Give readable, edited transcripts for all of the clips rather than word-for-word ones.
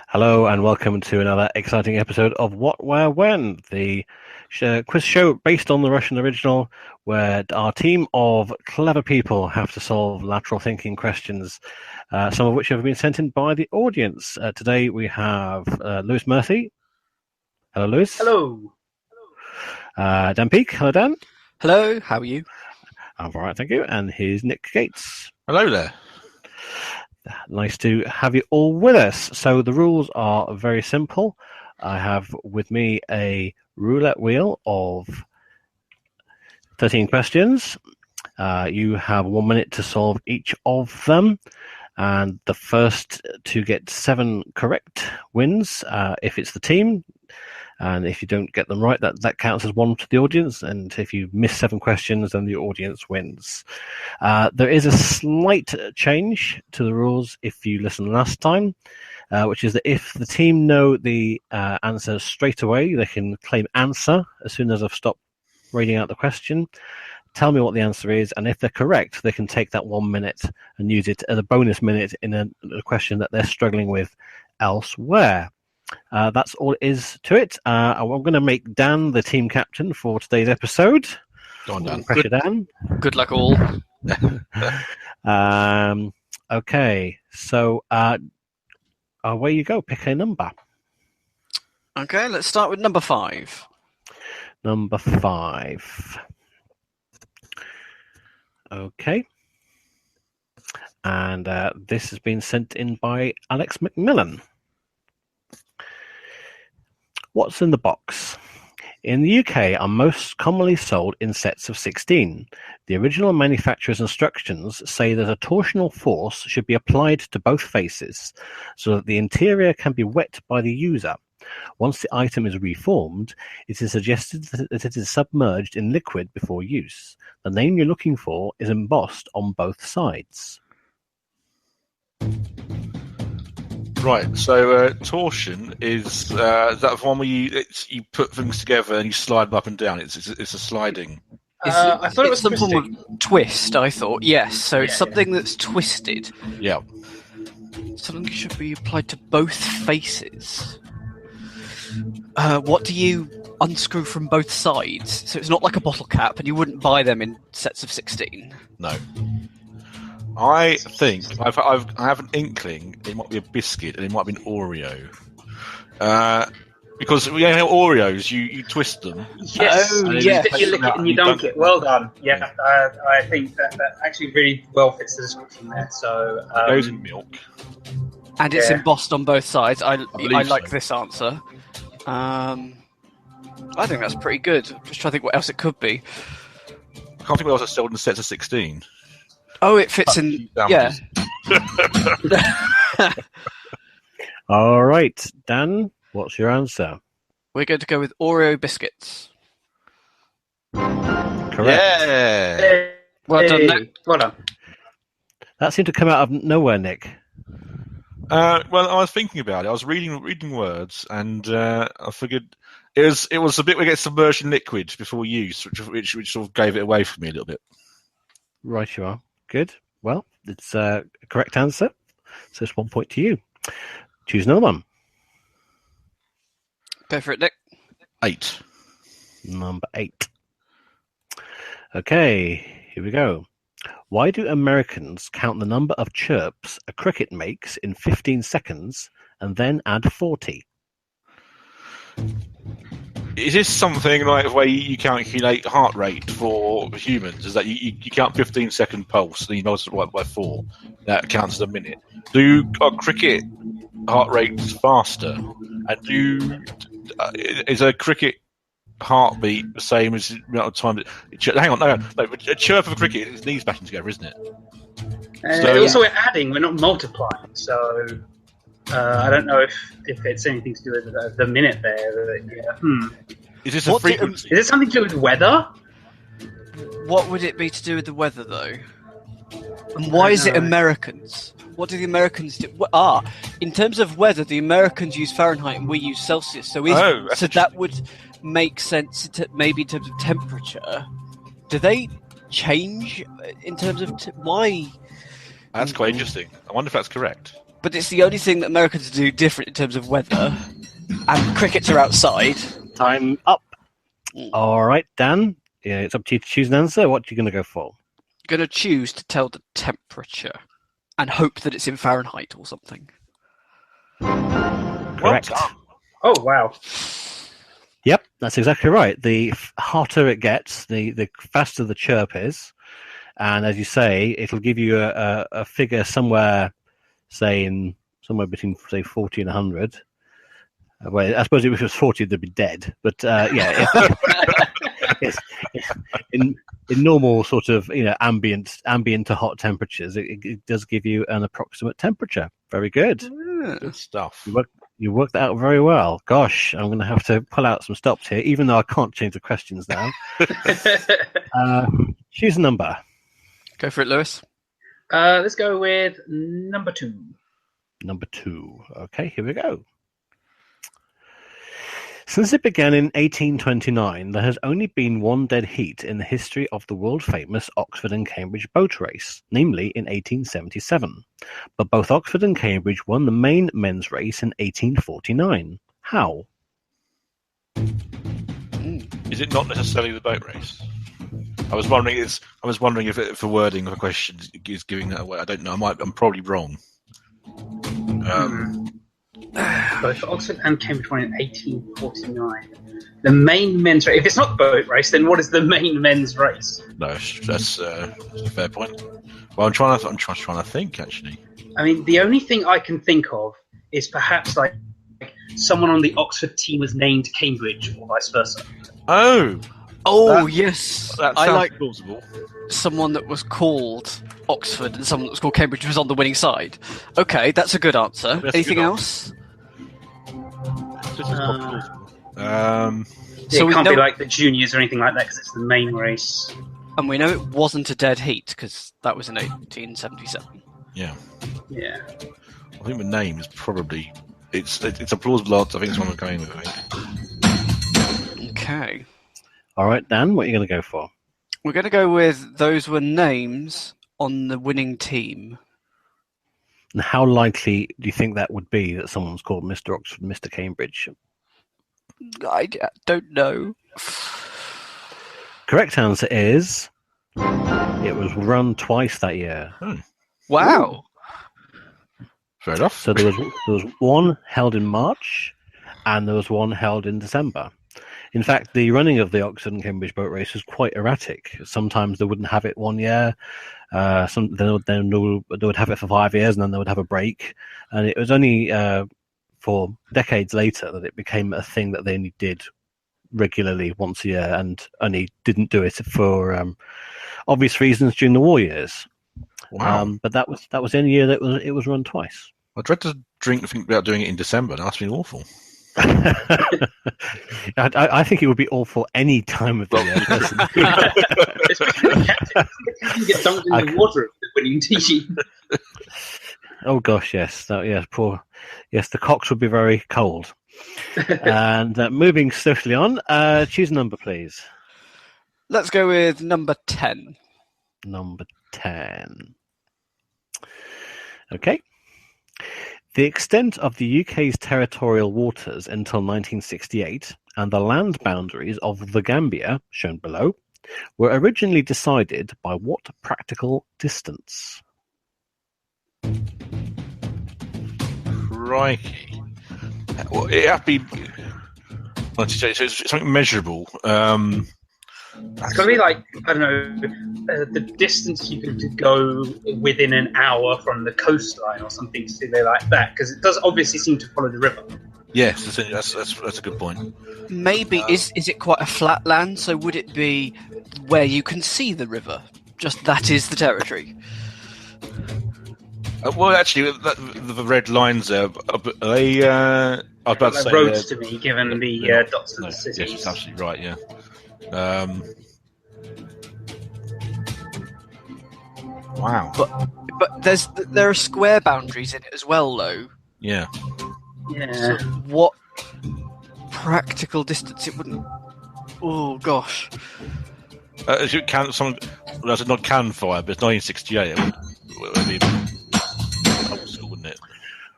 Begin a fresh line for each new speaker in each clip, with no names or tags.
Hello and welcome to another exciting episode of What, Where, When, the quiz show based on the Russian original, where our team of clever people have to solve lateral thinking questions, some of which have been sent in by the audience. Today we have Lewis Murphy. Hello, Lewis.
Hello.
Dan Peake. Hello, Dan.
Hello, how are you?
I'm all right, thank you. And here's Nick Gates.
Hello there.
Nice to have you all with us. So the rules are very simple. I have with me a roulette wheel of 13 questions. You have 1 minute to solve each of them. And the first to get 7 correct wins if it's the team. And if you don't get them right, that counts as 1 to the audience. And if you miss 7 questions, then the audience wins. There is a slight change to the rules if you listened last time, which is that if the team know the answer straight away, they can claim answer as soon as I've stopped reading out the question. Tell me what the answer is, and if they're correct, they can take that 1 minute and use it as a bonus minute in a question that they're struggling with elsewhere. That's all it is to it. I'm going to make Dan the team captain for today's episode.
Go on, Dan.
Pressure, Dan.
Good luck all.
Okay, so away you go. Pick a number.
Okay, let's start with number 5.
Number 5. Okay. And this has been sent in by Alex McMillan. What's in the box? In the UK are most commonly sold in sets of 16. The original manufacturer's instructions say that a torsional force should be applied to both faces so that the interior can be wet by the user. Once the item is reformed, it is suggested that it is submerged in liquid before use. The name you're looking for is embossed on both sides.
Right, so torsion is that the one where you put things together and you slide them up and down. It's a sliding.
I thought it was
some form
twisting.
of twist, I thought. Yes, so it's
Yeah,
something that's twisted.
Yeah.
Something should be applied to both faces. What do you unscrew from both sides? So it's not like a bottle cap, and you wouldn't buy them in sets of 16.
No. I think I have an inkling it might be a biscuit and it might be an Oreo. Because Oreos, you twist them.
Yes.
Oh,
you
yes.
You lick it and you dunk it. Well done. Yeah, I think that actually really well fits the description there. So
It goes in milk.
And it's
Yeah.
embossed on both sides. I
believe
like
so.
this answer. I think that's pretty good. Just trying to think what else it could be.
I can't think what else is sold in sets of 16.
Oh, it fits in. Yeah.
All right, Dan, what's your answer?
We're going to go with Oreo biscuits.
Correct.
Yeah.
Well done, Nick.
Well done.
That seemed to come out of nowhere, Nick.
Well, I was thinking about it. I was reading words, and I figured it was a bit where it gets submerged in liquid before use, which sort of gave it away for me a little bit.
Right, you are. Good. Well, it's a correct answer. So it's 1 point to you. Choose another one.
Go for it, Nick.
8.
Number 8. Okay, here we go. Why do Americans count the number of chirps a cricket makes in 15 seconds and then add 40?
Is this something like the way you calculate heart rate for humans? Is that you count 15-second pulse, then you multiply it by 4? That counts as a minute. Are cricket heart rates faster? And is a cricket heartbeat the same as the amount of time? Hang on, no. A chirp of a cricket is knees bashing together, isn't it?
Also, we're adding, we're not multiplying. So I don't know if it's anything to do with the minute there. Yeah.
Is this a frequency?
Is it something to do with weather?
What would it be to do with the weather, though? And why is it Americans? What do the Americans do? In terms of weather, the Americans use Fahrenheit and we use Celsius. So that would make sense maybe in terms of temperature. Do they change in terms of why?
That's quite interesting. I wonder if that's correct.
but it's the only thing that Americans do different in terms of weather. And crickets are outside.
Time up. All right, Dan. Yeah, it's up to you to choose an answer. What are you going to go for?
Going to choose to tell the temperature and hope that it's in Fahrenheit or something.
Correct.
Oh, wow.
Yep, that's exactly right. The hotter it gets, the faster the chirp is. And as you say, it'll give you a figure somewhere, somewhere between, say, 40 and 100. Well, I suppose if it was 40, they'd be dead. But yeah, it's in normal sort of ambient to hot temperatures, it does give you an approximate temperature. Very good.
Good stuff.
You worked that out very well. Gosh, I'm going to have to pull out some stops here, even though I can't change the questions now. Choose a number.
Go for it, Lewis.
Let's go with number 2.
Number 2. Okay, here we go. Since it began in 1829, there has only been one dead heat in the history of the world-famous Oxford and Cambridge boat race, namely in 1877. But both Oxford and Cambridge won the main men's race in 1849. How?
Is it not necessarily the boat race? I was wondering if the wording of a question is giving that away. I don't know. I'm probably wrong.
Both Oxford and Cambridge won in 1849. The main men's race. If it's not the boat race, then what is the main men's race?
No, that's a fair point. Well, I'm trying to think actually.
I mean, the only thing I can think of is perhaps like someone on the Oxford team was named Cambridge, or vice versa.
Yes.
That
I
sounds
like
plausible.
someone that was called Oxford and someone that was called Cambridge was on the winning side. Okay, that's a good answer.
That's a
Anything
good
else?
So
So
it
we
can't
know-
be like the juniors or anything like that because it's the main race.
And we know it wasn't a dead heat because that was in 1877.
Yeah.
Yeah.
I think the name is probably it's a plausible answer. I think it's one I'm going with. I think.
Okay.
All right, Dan, what are you going to go for?
We're going to go with those were names on the winning team.
And how likely do you think that would be that someone's called Mr. Oxford, Mr. Cambridge?
I don't know.
Correct answer is it was run twice that year.
Wow.
Fair enough.
So there was one held in March and there was one held in December. In fact, the running of the Oxford and Cambridge boat race was quite erratic. Sometimes they wouldn't have it one year, then they would have it for 5 years, and then they would have a break. And it was only for decades later that it became a thing that they only did regularly once a year, and only didn't do it for obvious reasons during the war years.
Wow.
But that was the only year that it was run twice.
I dread to think about doing it in December. That's been awful.
I think it would be awful any time of the year.
Especially the captain. You can get dunked in the water of the winning team.
Oh gosh, yes, yes. The cocks would be very cold. And moving swiftly on, choose a number, please.
Let's go with number 10.
Number 10. Okay. The extent of the UK's territorial waters until 1968 and the land boundaries of the Gambia, shown below, were originally decided by what practical distance?
Crikey. Well, it have to be. So it's something measurable.
It's got to be like, I don't know, the distance you can go within an hour from the coastline or something silly like that, because it does obviously seem to follow the river.
Yes, that's a good point.
Maybe is it quite a flat land? So would it be where you can see the river? Just that is the territory.
Well, actually, the red lines there, are they? I was about to say
roads to me, given the dots of the cities.
Yes, that's absolutely right. Yeah. Wow.
But there are square boundaries in it as well, though.
Yeah.
Yeah.
So what practical distance it wouldn't? Oh gosh.
Not can fire, but it's 1968. It would be old school, wouldn't it?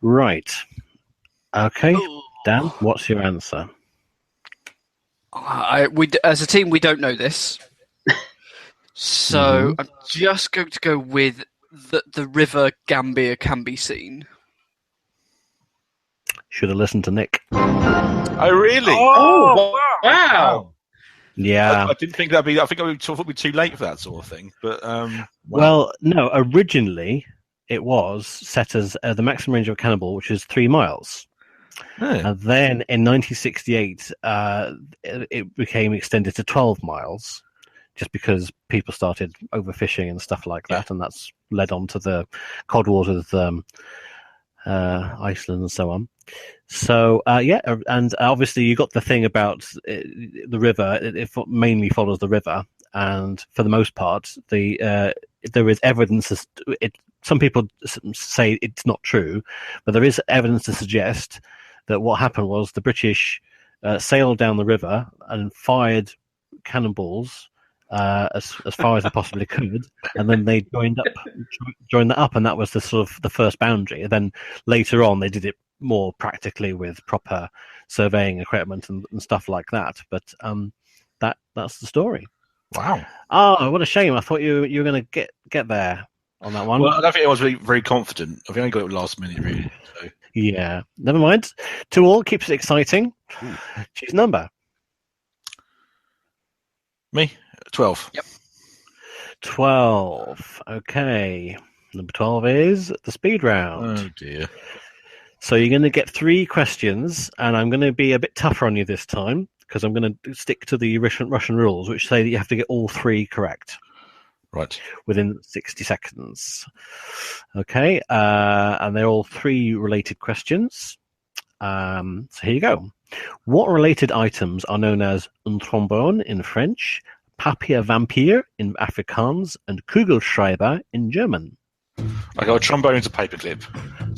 Right. Okay, Dan, what's your answer?
As a team, we don't know this. So
Mhm.
I'm just going to go with the River Gambia can be seen.
Should have listened to Nick.
Oh, really?
Oh, wow.
Yeah.
I didn't think that'd be. I think it would be too late for that sort of thing. But wow.
Well, no. Originally, it was set as the maximum range of a cannonball, which is 3 miles.
Yeah.
And then in 1968, it became extended to 12 miles, just because people started overfishing and stuff like that, and that's led on to the Cold War with Iceland and so on. So and obviously you got the thing about the river. It mainly follows the river, and for the most part, there is evidence. Some people say it's not true, but there is evidence to suggest that what happened was the British sailed down the river and fired cannonballs as far as they possibly could, and then they joined that up, and that was the sort of the first boundary. And then later on, they did it more practically with proper surveying equipment and stuff like that. But that's the story.
Wow.
Oh, what a shame! I thought you were going to get there on that one.
Well, I don't think I was really very confident. I think I got it last minute, really. So.
Yeah, never mind. 2-2 keeps it exciting.
Ooh.
Choose a number.
Me? 12.
Yep.
12. Okay. Number 12 is the speed round.
Oh, dear.
So you're going to get 3 questions, and I'm going to be a bit tougher on you this time, because I'm going to stick to the Russian rules, which say that you have to get all 3 correct.
Right.
Within 60 seconds. Okay. And they're all 3 related questions. So here you go. What related items are known as un trombone in French, Papiervampir in Afrikaans, and Kugelschreiber in German?
I got a trombone into paperclip.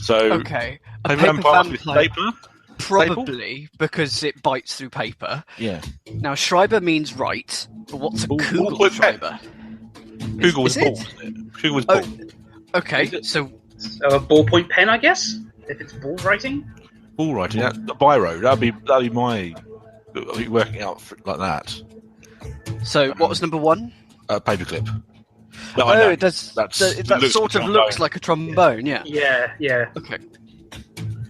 So
Okay. A
paper
paper
vampire with
vampire,
stapler?
probably because it bites through paper.
Yeah.
Now, Schreiber means right, but what's a Kugelschreiber?
Google was
is it?
ball, wasn't it? Google was ball.
Okay,
Is it?
so
So a ballpoint pen, I guess, if it's ball writing.
Ball writing. The biro. That'd be my. I'll be working out like that.
what was number 1?
Paperclip. No, I know.
It does.
That
That
looks
sort
like
of
a
looks
trombone.
like a trombone. Yeah.
Yeah.
Okay.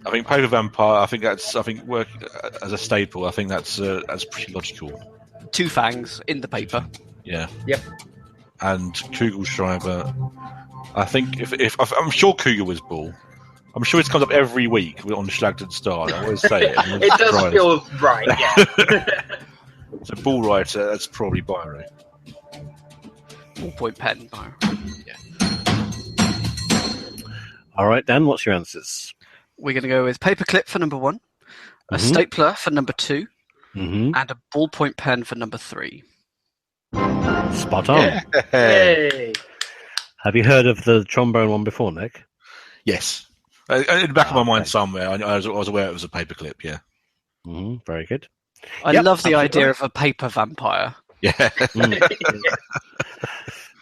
I think paper vampire. I think work as a staple. I think that's pretty logical.
2 fangs in the paper.
Yeah.
Yep.
And Kugelschreiber. I think if I'm sure Cougar was ball. I'm sure it comes up every week on the Schlagden Star. I always say it.
It does feel right. Yeah.
So ball writer. That's probably biro.
Ballpoint pen.
All right, Dan, what's your answers?
We're going to go with paperclip for number 1, a
Mhm.
stapler for number 2,
Mm-hmm.
and a ballpoint pen for number 3.
Spot on.
Yay.
Have you heard of the trombone one before, Nick?
Yes. In the back of my mind
Okay.
somewhere, I was aware it was a paperclip. Yeah.
Mm-hmm. Very good.
I
Yep,
love the
absolutely.
idea of a paper vampire.
Yeah.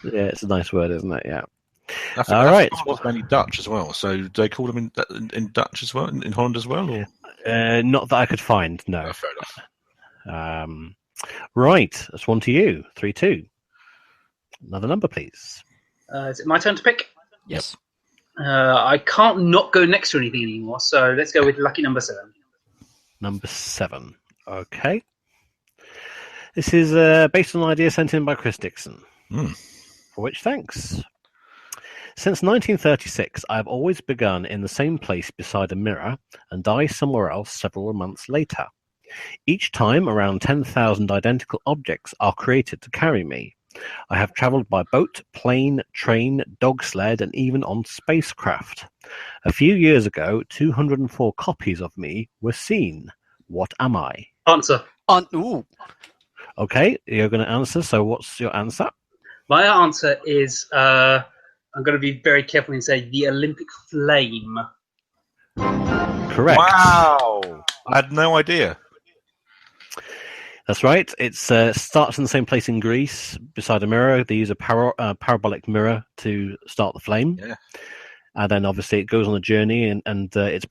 Yeah, it's a nice word, isn't it? Yeah.
All
right.
It's mainly Dutch as well. So do they call them in Dutch as well, in Holland as well, or?
Not that I could find, no.
Oh, fair enough.
Right, that's 1 to you. 3-2. Another number, please.
Is it my turn to pick?
Yes.
I can't not go next to anything anymore, so let's go with lucky number 7.
Number 7. Okay. This is based on an idea sent in by Chris Dixon, for which thanks. Since 1936, I have always begun in the same place beside a mirror and die somewhere else several months later. Each time, around 10,000 identical objects are created to carry me. I have travelled by boat, plane, train, dog sled, and even on spacecraft. A few years ago, 204 copies of me were seen. What am I?
Answer.
Ooh.
Okay, you're going to answer, so what's your answer?
My answer is I'm going to be very careful and say the Olympic flame.
Correct.
Wow. I had no idea.
That's right. It starts in the same place in Greece, beside a mirror. They use a parabolic mirror to start the flame.
Yeah.
and then obviously it goes on a journey, and it's